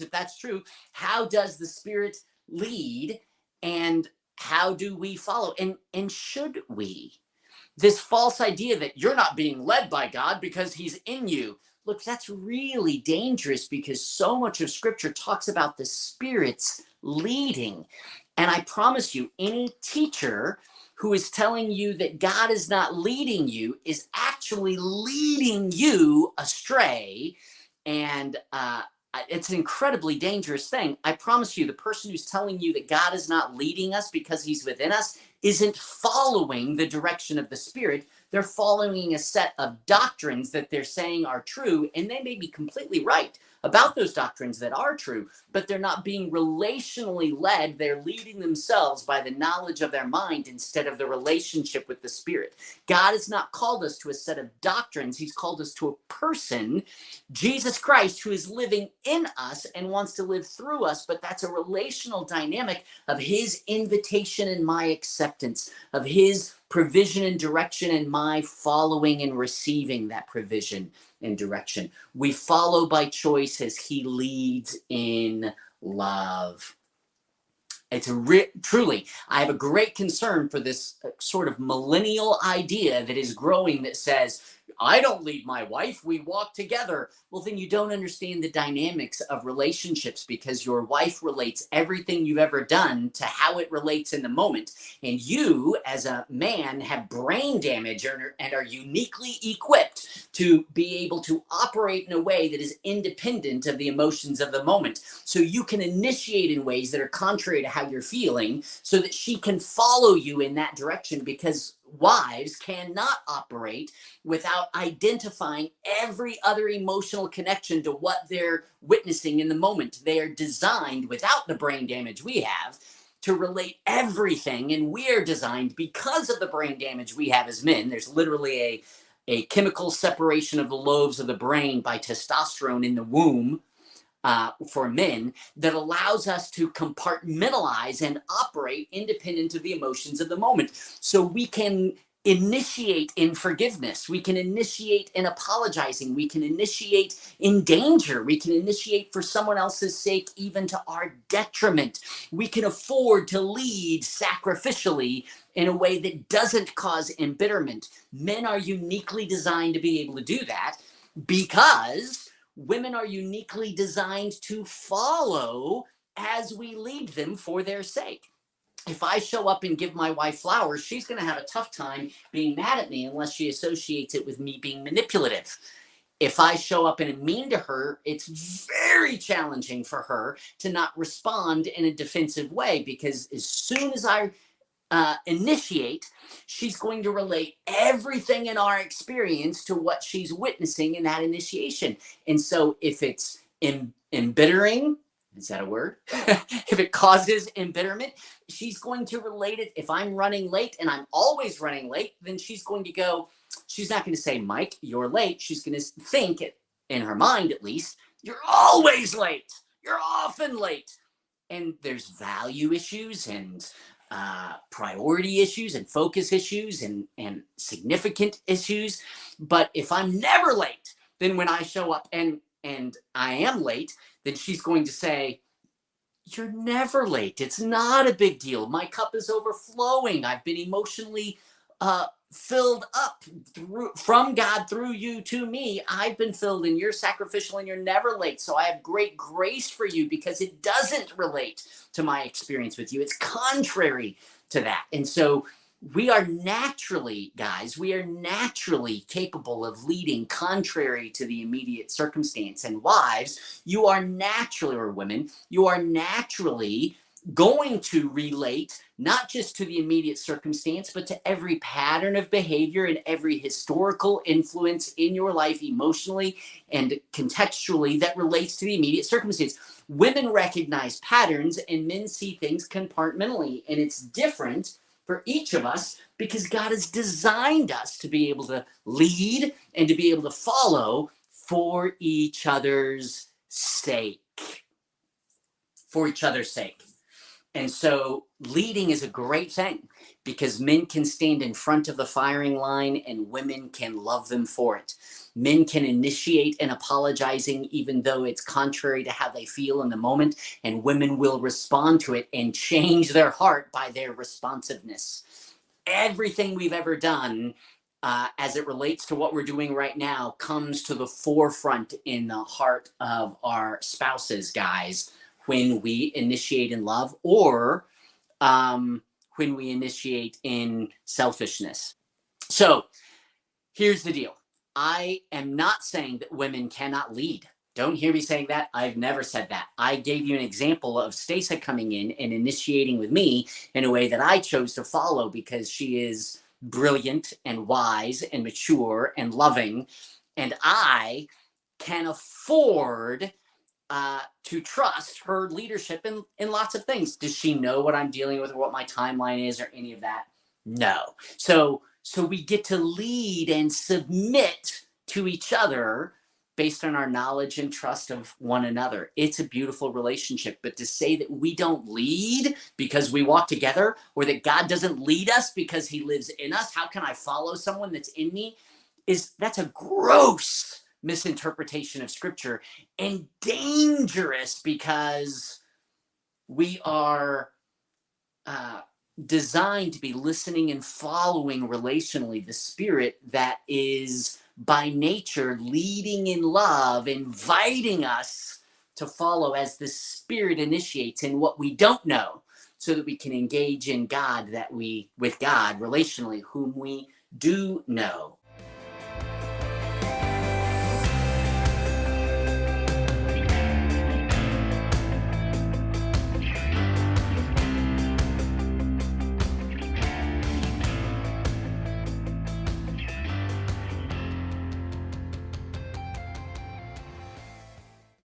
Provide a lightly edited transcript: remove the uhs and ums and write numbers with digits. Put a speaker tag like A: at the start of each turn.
A: if that's true, how does the Spirit lead, and how do we follow? And should we? This false idea that you're not being led by God because he's in you. Look, that's really dangerous because so much of scripture talks about the Spirit's leading. And I promise you, any teacher who is telling you that God is not leading you is actually leading you astray. And it's an incredibly dangerous thing. I promise you, the person who's telling you that God is not leading us because he's within us isn't following the direction of the Spirit. They're following a set of doctrines that they're saying are true, and they may be completely right about those doctrines that are true, but they're not being relationally led. They're leading themselves by the knowledge of their mind instead of the relationship with the Spirit. God has not called us to a set of doctrines. He's called us to a person, Jesus Christ, who is living in us and wants to live through us, but that's a relational dynamic of his invitation and my acceptance, of his provision and direction and my following and receiving that provision and direction. We follow by choice as he leads in love. It's truly, I have a great concern for this sort of millennial idea that is growing that says, I don't lead my wife, we walk together. Well, then you don't understand the dynamics of relationships, because your wife relates everything you've ever done to how it relates in the moment. And you, as a man, have brain damage and are uniquely equipped to be able to operate in a way that is independent of the emotions of the moment. So you can initiate in ways that are contrary to how you're feeling so that she can follow you in that direction, because wives cannot operate without identifying every other emotional connection to what they're witnessing in the moment. They are designed, without the brain damage we have, to relate everything, and we're designed, because of the brain damage we have as men. There's literally a chemical separation of the lobes of the brain by testosterone in the womb for men that allows us to compartmentalize and operate independent of the emotions of the moment. So we can initiate in forgiveness. We can initiate in apologizing. We can initiate in danger. We can initiate for someone else's sake, even to our detriment. We can afford to lead sacrificially in a way that doesn't cause embitterment. Men are uniquely designed to be able to do that, because women are uniquely designed to follow as we lead them for their sake. If I show up and give my wife flowers, she's going to have a tough time being mad at me unless she associates it with me being manipulative. If I show up and am mean to her, it's very challenging for her to not respond in a defensive way, because as soon as I initiate, she's going to relate everything in our experience to what she's witnessing in that initiation. And so if it's embittering, is that a word? If it causes embitterment, she's going to relate it. If I'm running late, and I'm always running late, then she's going to go, she's not going to say, Mike, you're late. She's going to think, in her mind at least, you're always late. You're often late. And there's value issues and priority issues and focus issues and significant issues. But if I'm never late, then when I show up and I am late, then she's going to say, you're never late. It's not a big deal. My cup is overflowing. I've been emotionally filled up from God through you to me. I've been filled, and you're sacrificial, and you're never late. So I have great grace for you, because it doesn't relate to my experience with you. It's contrary to that. And so we are naturally, guys, we are naturally capable of leading contrary to the immediate circumstance. And wives, you are naturally, or women, you are naturally going to relate not just to the immediate circumstance, but to every pattern of behavior and every historical influence in your life, emotionally and contextually, that relates to the immediate circumstance. Women recognize patterns, and men see things compartmentally. And it's different for each of us, because God has designed us to be able to lead and to be able to follow for each other's sake. For each other's sake. And so leading is a great thing because men can stand in front of the firing line and women can love them for it. Men can initiate an apologizing even though it's contrary to how they feel in the moment, and women will respond to it and change their heart by their responsiveness. Everything we've ever done as it relates to what we're doing right now comes to the forefront in the heart of our spouses, guys, when we initiate in love or when we initiate in selfishness. So here's the deal. I am not saying that women cannot lead. Don't hear me saying that. I've never said that. I gave you an example of Stacey coming in and initiating with me in a way that I chose to follow because she is brilliant and wise and mature and loving. And I can afford to trust her leadership in lots of things. Does she know what I'm dealing with or what my timeline is or any of that? No. So we get to lead and submit to each other based on our knowledge and trust of one another. It's a beautiful relationship. But to say that we don't lead because we walk together, or that God doesn't lead us because he lives in us, how can I follow someone that's in me? That's a gross misinterpretation of scripture and dangerous because we are designed to be listening and following relationally the Spirit that is by nature leading in love, inviting us to follow as the Spirit initiates in what we don't know, so that we can engage in God, with God relationally, whom we do know.